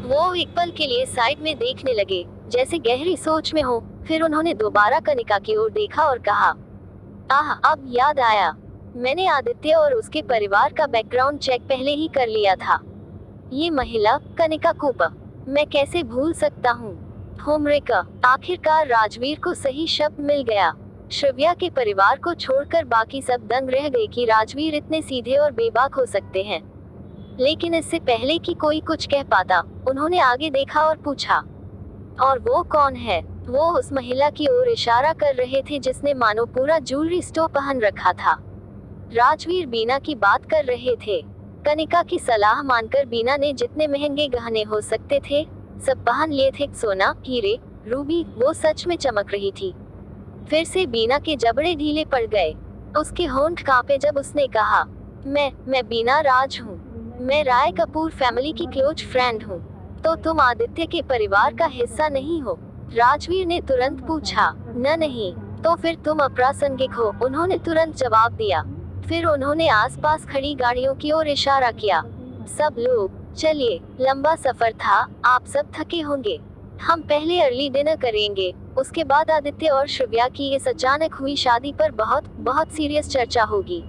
वो एक पल के लिए साइड में देखने लगे, जैसे गहरी सोच में हो। फिर उन्होंने दोबारा कनिका की ओर देखा और कहा, आह, अब याद आया, मैंने आदित्य और उसके परिवार का बैकग्राउंड चेक पहले ही कर लिया था। ये महिला कनिका कूपर, मैं कैसे भूल सकता हूँ। होमरेका। आखिरकार राजवीर को सही शब्द मिल गया। श्रव्या के परिवार को छोड़कर बाकी सब दंग रह गए कि राजवीर इतने सीधे और बेबाक हो सकते हैं। लेकिन इससे पहले कि कोई कुछ कह पाता, उन्होंने आगे देखा और पूछा, और वो कौन है? वो उस महिला की ओर इशारा कर रहे थे जिसने मानो पूरा ज्वेलरी स्टोर पहन रखा था। राजवीर बीना की बात कर रहे थे। कनिका की सलाह मानकर बीना ने जितने महंगे गहने हो सकते थे सब पहन लिए थे। सोना, हीरे, रूबी, वो सच में चमक रही थी। फिर से बीना के जबड़े ढीले पड़ गए। उसके होंठ कांपे जब उसने कहा, मैं बीना राज हूँ। मैं राय कपूर फैमिली की क्लोज फ्रेंड हूँ। तो तुम आदित्य के परिवार का हिस्सा नहीं हो? राजवीर ने तुरंत पूछा। नहीं। तो फिर तुम अप्रासंगिक हो, उन्होंने तुरंत जवाब दिया। फिर उन्होंने आसपास खड़ी गाड़ियों की ओर इशारा किया। सब लोग चलिए, लंबा सफर था, आप सब थके होंगे। हम पहले अर्ली डिनर करेंगे, उसके बाद आदित्य और श्रव्या की इस अचानक हुई शादी पर बहुत बहुत सीरियस चर्चा होगी।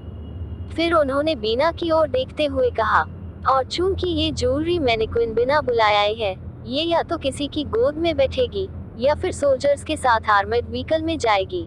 फिर उन्होंने बीना की ओर देखते हुए कहा, और चूंकि ये ज्वेलरी मैनिक्विन बिना बुलाए है, ये या तो किसी की गोद में बैठेगी या फिर सोल्जर्स के साथ आर्मर्ड व्हीकल में जाएगी।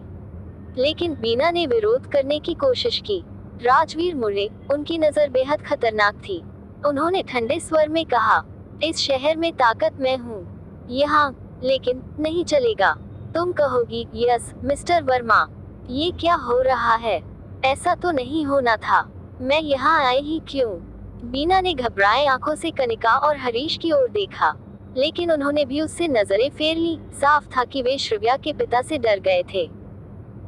लेकिन बीना ने विरोध करने की कोशिश की। राजवीर मुड़े, उनकी नजर बेहद खतरनाक थी। उन्होंने ठंडे स्वर में कहा, इस शहर में ताकत मैं हूँ, यहाँ, लेकिन नहीं चलेगा। तुम कहोगी, यस मिस्टर वर्मा, ये क्या हो रहा है? ऐसा तो नहीं होना था। मैं यहाँ आई ही क्यों? बीना ने घबराए आंखों से कनिका और हरीश की ओर देखा, लेकिन उन्होंने भी उससे नजरें फेर ली। साफ था कि वे श्रव्या के पिता से डर गए थे।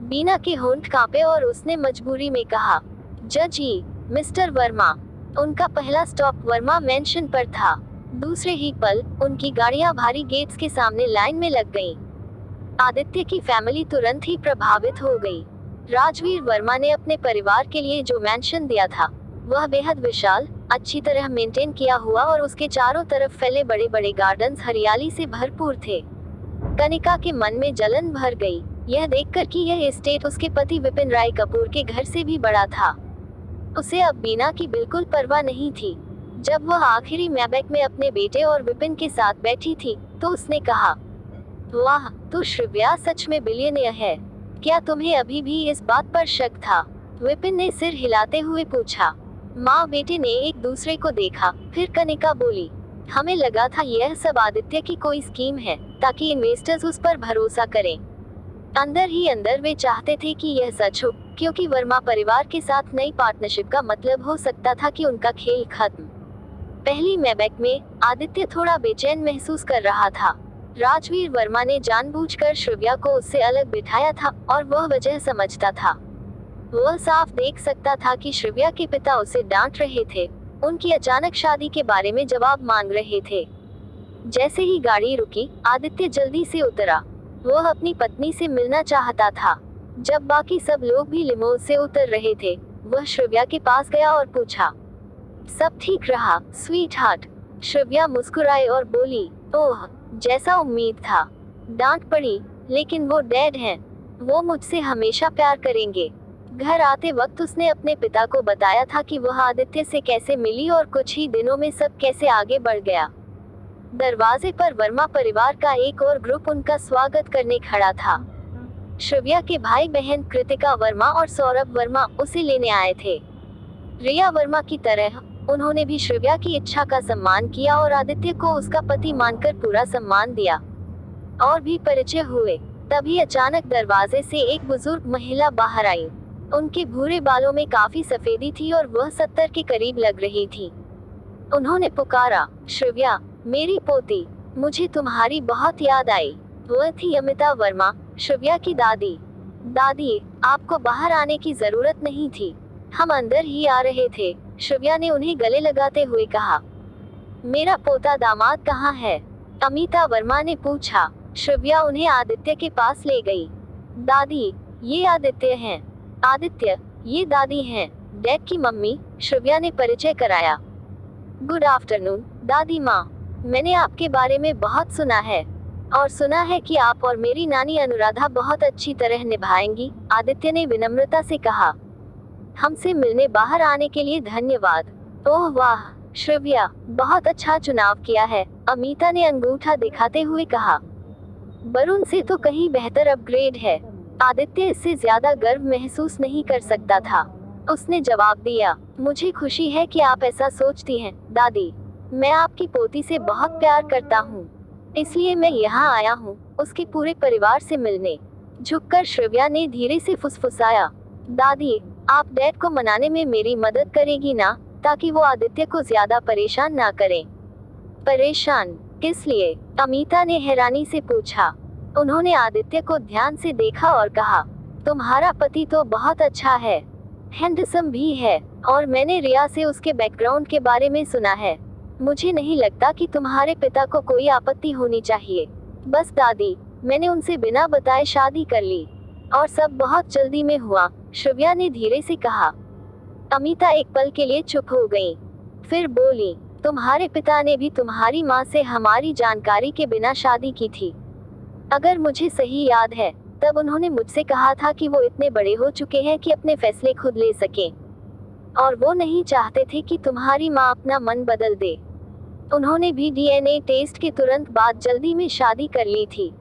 बीना के होंठ कांपे और उसने मजबूरी में कहा, जज ही, मिस्टर वर्मा। उनका पहला स्टॉप वर्मा मेंशन पर था। दूसरे ही पल उनकी गाड़ियां भारी गेट्स के सामने लाइन में लग गईं। आदित्य की फैमिली तुरंत ही प्रभावित हो गई। राजवीर वर्मा ने अपने परिवार के लिए जो मेंशन दिया था वह बेहद विशाल, अच्छी तरह मेंटेन किया हुआ और उसके चारों तरफ फैले बड़े बड़े गार्डन्स हरियाली से भरपूर थे। कनिका के मन में जलन भर गई, यह देखकर कि यह एस्टेट उसके पति विपिन राय कपूर के घर से भी बड़ा था। उसे अब बीना की बिल्कुल परवाह नहीं थी। जब वह आखिरी मैबैक में अपने बेटे और विपिन के साथ बैठी थी तो उसने कहा, वाह, तो श्रव्या सच में बिलियनियर है। क्या तुम्हें अभी भी इस बात पर शक था? विपिन ने सिर हिलाते हुए पूछा। माँ बेटे ने एक दूसरे को देखा। फिर कनिका बोली, हमें लगा था यह सब आदित्य की कोई स्कीम है ताकि इन्वेस्टर्स उस पर भरोसा करें। अंदर ही अंदर वे चाहते थे कि यह सच हो, क्योंकि वर्मा परिवार के साथ नई पार्टनरशिप का मतलब हो सकता था कि उनका खेल खत्म। पहली मैबैक में आदित्य थोड़ा बेचैन महसूस कर रहा था। राजवीर वर्मा ने जानबूझकर श्रव्या को उससे अलग बिठाया था और वह वजह समझता था। वह साफ देख सकता था कि श्रव्या के पिता उसे डांट रहे थे, उनकी अचानक शादी के बारे में जवाब मांग रहे थे। जैसे ही गाड़ी रुकी, आदित्य जल्दी से उतरा। वह अपनी पत्नी से मिलना चाहता था। जब बाकी सब लोग भी लिमो से उतर रहे थे, वह श्रव्या के पास गया और पूछा, सब ठीक रहा स्वीट हार्ट? श्रव्या मुस्कुराई और बोली, ओह, जैसा उम्मीद था। डांट पड़ी, लेकिन वो डैड हैं, वो मुझसे हमेशा प्यार करेंगे। घर आते वक्त उसने अपने पिता को बताया था कि वह आदित्य से कैसे मिली और कुछ ही दिनों में सब कैसे आगे बढ़ गया। दरवाजे पर वर्मा परिवार का एक और ग्रुप उनका स्वागत करने खड़ा था। श्रव्या के भाई बहन कृतिका वर्मा और सौरभ वर्मा उसे लेने आए थे। रिया वर्मा की तरह उन्होंने भी श्रव्या की इच्छा का सम्मान किया और आदित्य को उसका पति मानकर पूरा सम्मान दिया। और भी परिचय हुए। तभी अचानक दरवाजे से एक बुजुर्ग महिला बाहर आई। उनके भूरे बालों में काफी सफेदी थी और वह 70 के करीब लग रही थी। उन्होंने पुकारा, श्रव्या, मेरी पोती, मुझे तुम्हारी बहुत याद आई। वह थी अमिता वर्मा, श्रव्या की दादी। दादी, आपको बाहर आने की जरूरत नहीं थी, हम अंदर ही आ रहे थे, श्रव्या ने उन्हें गले लगाते हुए कहा। मेरा पोता दामाद कहाँ है? अमिता वर्मा ने पूछा। श्रव्या उन्हें आदित्य के पास ले गई। दादी, ये आदित्य हैं। आदित्य, ये दादी हैं, डैड की मम्मी, श्रव्या ने परिचय कराया। गुड आफ्टरनून दादी माँ। मैंने आपके बारे में बहुत सुना है और सुना है कि आप और मेरी नानी अनुराधा बहुत अच्छी तरह निभाएंगी, आदित्य ने विनम्रता से कहा। हमसे मिलने बाहर आने के लिए धन्यवाद। ओह वाह श्रव्या, बहुत अच्छा चुनाव किया है, अमिता ने अंगूठा दिखाते हुए कहा। वरुण से तो कहीं बेहतर अपग्रेड है। आदित्य इससे ज्यादा गर्व महसूस नहीं कर सकता था। उसने जवाब दिया, मुझे खुशी है कि आप ऐसा सोचती हैं, दादी। मैं आपकी पोती से बहुत प्यार करता हूँ, इसलिए मैं यहाँ आया हूँ उसके पूरे परिवार से मिलने। झुककर श्रव्या ने धीरे से फुसफुसाया, दादी, आप डैड को मनाने में मेरी मदद करेगी ना, ताकि वो आदित्य को ज्यादा परेशान ना करें। परेशान किस लिए? अमिता ने हैरानी से पूछा। उन्होंने आदित्य को ध्यान से देखा और कहा, तुम्हारा पति तो बहुत अच्छा है, हैंडसम भी है, और मैंने रिया से उसके बैकग्राउंड के बारे में सुना है। मुझे नहीं लगता कि तुम्हारे पिता को कोई आपत्ति होनी चाहिए। बस दादी, मैंने उनसे बिना बताए शादी कर ली और सब बहुत जल्दी में हुआ, श्रव्या ने धीरे से कहा। अमिता एक पल के लिए चुप हो गई, फिर बोली, तुम्हारे पिता ने भी तुम्हारी माँ से हमारी जानकारी के बिना शादी की थी। अगर मुझे सही याद है, तब उन्होंने मुझसे कहा था कि वो इतने बड़े हो चुके हैं कि अपने फैसले खुद ले सकें, और वो नहीं चाहते थे कि तुम्हारी माँ अपना मन बदल दे। उन्होंने भी डीएनए टेस्ट के तुरंत बाद जल्दी में शादी कर ली थी।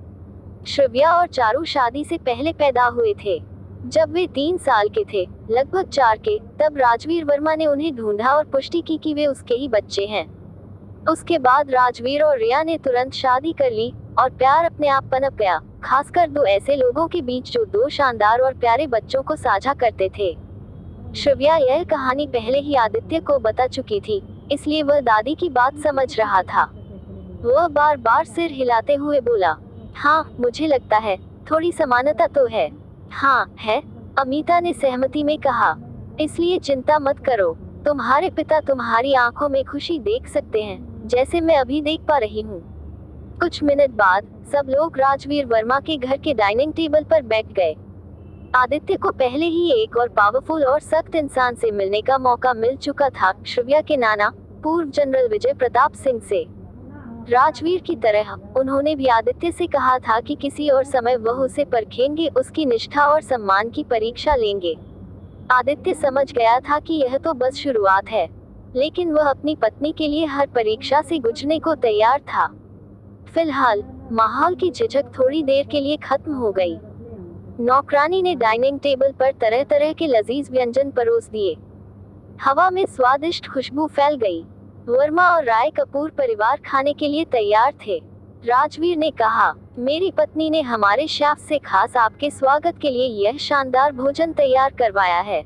श्रव्या और चारू शादी से पहले पैदा हुए थे। जब वे 3 साल के थे, लगभग 4 के, तब राजवीर वर्मा ने उन्हें ढूंढा और पुष्टि की कि वे उसके ही बच्चे हैं। उसके बाद राजवीर और रिया ने तुरंत शादी कर ली और प्यार अपने आप पनप गया, खासकर 2 ऐसे लोगों के बीच जो 2 शानदार और प्यारे बच्चों को साझा करते थे। श्रव्या यह कहानी पहले ही आदित्य को बता चुकी थी, इसलिए वह दादी की बात समझ रहा था। वह बार बार सिर हिलाते हुए बोला, हाँ, मुझे लगता है थोड़ी समानता तो है। हाँ है, अमिता ने सहमति में कहा। इसलिए चिंता मत करो, तुम्हारे पिता तुम्हारी आंखों में खुशी देख सकते हैं, जैसे मैं अभी देख पा रही हूँ। कुछ मिनट बाद सब लोग राजवीर वर्मा के घर के डाइनिंग टेबल पर बैठ गए। आदित्य को पहले ही एक और पावरफुल और सख्त इंसान से मिलने का मौका मिल चुका था, श्रव्या के नाना पूर्व जनरल विजय प्रताप सिंह से। राजवीर की तरह उन्होंने भी आदित्य से कहा था कि किसी और समय वह उसे परखेंगे, उसकी निष्ठा और सम्मान की परीक्षा लेंगे। आदित्य समझ गया था कि यह तो बस शुरुआत है, लेकिन वह अपनी पत्नी के लिए हर परीक्षा से गुजरने को तैयार था। फिलहाल माहौल की झिझक थोड़ी देर के लिए खत्म हो गई। नौकरानी ने डाइनिंग टेबल पर तरह तरह के लजीज व्यंजन परोस दिए। हवा में स्वादिष्ट खुशबू फैल गई। वर्मा और राय कपूर परिवार खाने के लिए तैयार थे। राजवीर ने कहा, मेरी पत्नी ने हमारे शेफ से खास आपके स्वागत के लिए यह शानदार भोजन तैयार करवाया है।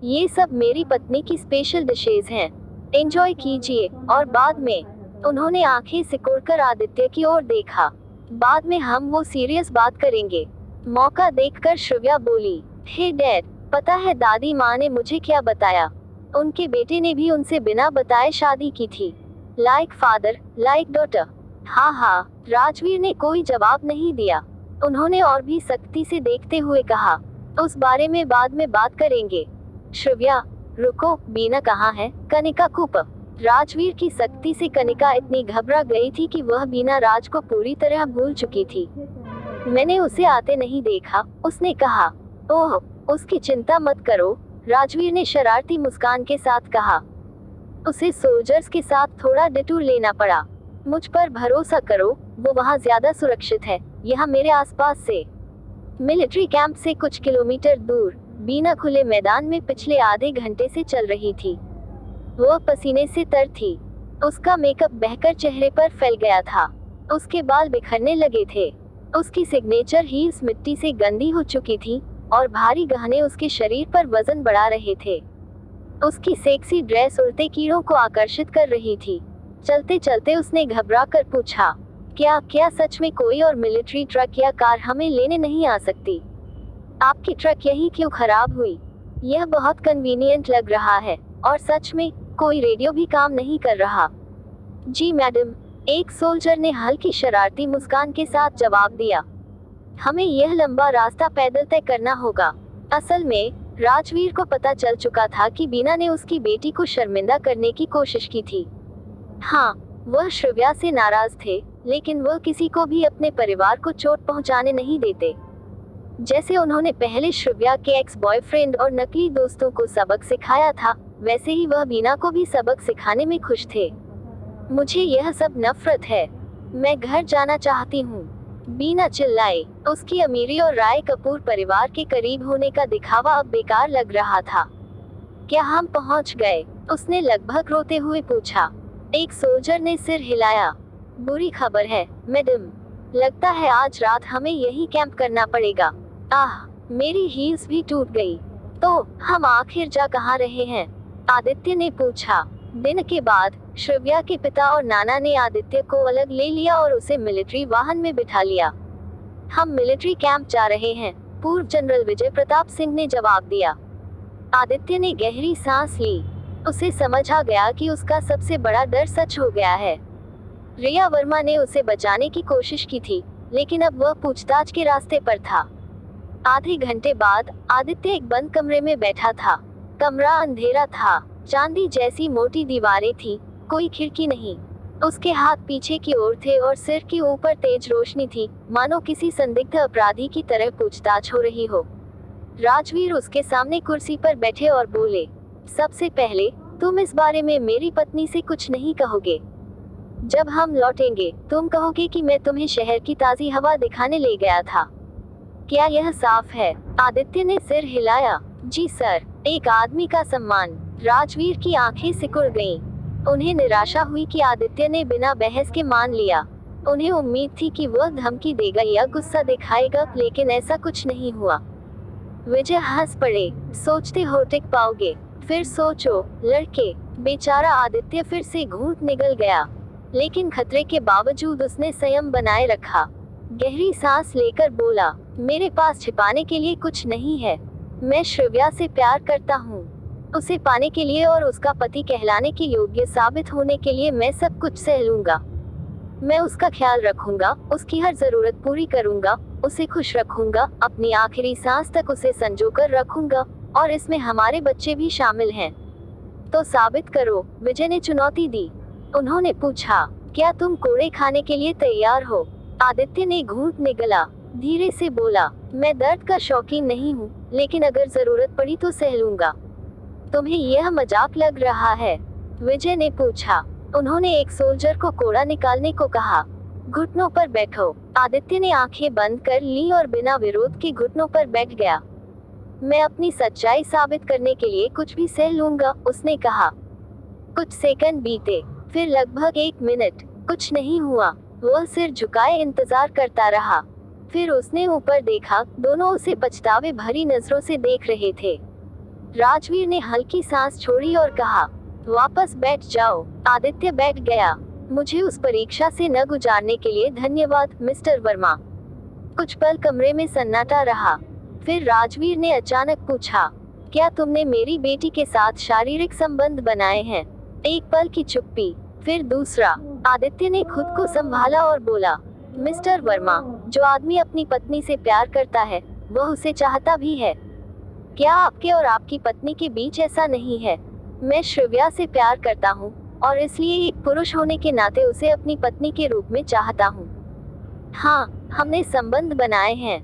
ये सब मेरी पत्नी की स्पेशल डिशेज हैं, एंजॉय कीजिए। और बाद में उन्होंने आंखें सिकुड़कर आदित्य की ओर देखा, बाद में हम वो सीरियस बात करेंगे। मौका देखकर श्रव्या बोली, हे डैड, पता है दादी माँ ने मुझे क्या बताया? उनके बेटे ने भी उनसे बिना बताए शादी की थी। Like father like daughter. हाँ हाँ, राजवीर ने कोई जवाब नहीं दिया। उन्होंने और भी सख्ती से देखते हुए कहा, उस बारे में बाद में बात करेंगे। श्रव्या, रुको, बीना कहाँ है? कनिका कूप। राजवीर की सख्ती से कनिका इतनी घबरा गई थी कि वह बीना राज को पूरी तरह भूल चुकी थी। मैंने उसे आते नहीं देखा, उसने कहा। ओह, उसकी चिंता मत करो, राजवीर ने शरारती मुस्कान के साथ कहा। उसे सोल्जर्स के साथ थोड़ा डिटूर लेना पड़ा। मुझ पर भरोसा करो, वो वहाँ ज्यादा सुरक्षित है, यहाँ मेरे आसपास से। मिलिट्री कैंप से कुछ किलोमीटर दूर बीना खुले मैदान में पिछले आधे घंटे से चल रही थी। वह पसीने से तर थी। उसका मेकअप बहकर चेहरे पर फैल गया था। उसके बाल बिखरने लगे थे। उसकी सिग्नेचर हील्स मिट्टी से गंदी हो चुकी थी और भारी गहने उसके शरीर पर वजन बढ़ा रहे थे। उसकी सेक्सी ड्रेस उड़ते कीड़ों को आकर्षित कर रही थी। चलते चलते उसने घबरा कर पूछा, क्या सच में कोई और मिलिट्री ट्रक या कार हमें लेने नहीं आ सकती? आपकी ट्रक यही क्यों खराब हुई? यह बहुत कन्वीनियंट लग रहा है, और सच में कोई रेडियो भी काम नहीं कर रहा। जी मैडम, एक सोल्जर ने हल्की शरारती मुस्कान के साथ जवाब दिया। हमें यह लंबा रास्ता पैदल तय करना होगा। असल में राजवीर को पता चल चुका था कि बीना ने उसकी बेटी को शर्मिंदा करने की कोशिश की थी। हाँ, वह श्रव्या से नाराज थे, लेकिन वह किसी को भी अपने परिवार को चोट पहुंचाने नहीं देते। जैसे उन्होंने पहले श्रव्या के एक्स बॉयफ्रेंड और नकली दोस्तों को सबक सिखाया था, वैसे ही वह बीना को भी सबक सिखाने में खुश थे। मुझे यह सब नफरत है, मैं घर जाना चाहती हूँ, बीना चिल्लाई। उसकी अमीरी और राय कपूर परिवार के करीब होने का दिखावा अब बेकार लग रहा था। क्या हम पहुँच गए? उसने लगभग रोते हुए पूछा। एक सोल्जर ने सिर हिलाया। बुरी खबर है मैडम, लगता है आज रात हमें यही कैंप करना पड़ेगा। आह, मेरी हील्स भी टूट गई। तो हम आखिर जा कहाँ रहे हैं? आदित्य ने पूछा। दिन के बाद श्रव्या के पिता और नाना ने आदित्य को अलग ले लिया और उसे मिलिट्री वाहन में बिठा लिया। हम मिलिट्री कैंप जा रहे हैं, पूर्व जनरल विजय प्रताप सिंह ने जवाब दिया। आदित्य ने गहरी सांस ली। उसे समझ आ गया कि उसका सबसे बड़ा डर सच हो गया है। रिया वर्मा ने उसे बचाने की कोशिश की थी, लेकिन अब वह पूछताछ के रास्ते पर था। आधे घंटे बाद आदित्य एक बंद कमरे में बैठा था। कमरा अंधेरा था, चांदी जैसी मोटी दीवारें थी, कोई खिड़की नहीं। उसके हाथ पीछे की ओर थे और सिर के ऊपर तेज रोशनी थी, मानो किसी संदिग्ध अपराधी की तरह पूछताछ हो रही हो। राजवीर उसके सामने कुर्सी पर बैठे और बोले, सबसे पहले तुम इस बारे में मेरी पत्नी से कुछ नहीं कहोगे। जब हम लौटेंगे तुम कहोगे कि मैं तुम्हें शहर की ताजी हवा दिखाने ले गया था। क्या यह साफ है? आदित्य ने सिर हिलाया। जी सर। एक आदमी का सम्मान। राजवीर की आंखें सिकुड़ गईं। उन्हें निराशा हुई कि आदित्य ने बिना बहस के मान लिया। उन्हें उम्मीद थी कि वह धमकी देगा या गुस्सा दिखाएगा, लेकिन ऐसा कुछ नहीं हुआ। विजय हंस पड़े। सोचते हो टिक पाओगे? फिर सोचो लड़के। बेचारा आदित्य फिर से घूंट निगल गया, लेकिन खतरे के बावजूद उसने संयम बनाए रखा। गहरी सांस लेकर बोला, मेरे पास छिपाने के लिए कुछ नहीं है। मैं श्रव्या से प्यार करता हूँ। उसे पाने के लिए और उसका पति कहलाने के योग्य साबित होने के लिए मैं सब कुछ सह लूंगा। मैं उसका ख्याल रखूंगा, उसकी हर जरूरत पूरी करूंगा, उसे खुश रखूंगा, अपनी आखिरी सांस तक उसे संजोकर रखूंगा, और इसमें हमारे बच्चे भी शामिल हैं। तो साबित करो, विजय ने चुनौती दी। उन्होंने पूछा, क्या तुम कोड़े खाने के लिए तैयार हो? आदित्य ने घूंट निगला, धीरे से बोला, मैं दर्द का शौकीन नहीं हूँ, लेकिन अगर जरूरत पड़ी तो सह लूंगा। तुम्हें यह मजाक लग रहा है? विजय ने पूछा। उन्होंने एक सोल्जर को कोड़ा निकालने को कहा। घुटनों पर बैठो। आदित्य ने आंखें बंद कर ली और बिना विरोध के घुटनों पर बैठ गया। मैं अपनी सच्चाई साबित करने के लिए कुछ भी सह लूंगा, उसने कहा। कुछ सेकंड बीते, फिर लगभग 1 मिनट। कुछ नहीं हुआ। वह सिर झुकाए इंतजार करता रहा। फिर उसने ऊपर देखा। दोनों उसे पछतावे भरी नजरों से देख रहे थे। राजवीर ने हल्की सांस छोड़ी और कहा, वापस बैठ जाओ। आदित्य बैठ गया। मुझे उस परीक्षा से न गुजारने के लिए धन्यवाद मिस्टर वर्मा। कुछ पल कमरे में सन्नाटा रहा। फिर राजवीर ने अचानक पूछा, क्या तुमने मेरी बेटी के साथ शारीरिक संबंध बनाए हैं? एक पल की चुप्पी, फिर दूसरा। आदित्य ने खुद को संभाला और बोला, मिस्टर वर्मा, जो आदमी अपनी पत्नी से प्यार करता है, वह उसे चाहता भी है। क्या आपके और आपकी पत्नी के बीच ऐसा नहीं है? मैं श्रव्या से प्यार करता हूँ, और इसलिए एक पुरुष होने के नाते उसे अपनी पत्नी के रूप में चाहता हूँ। हाँ, हमने संबंध बनाए हैं।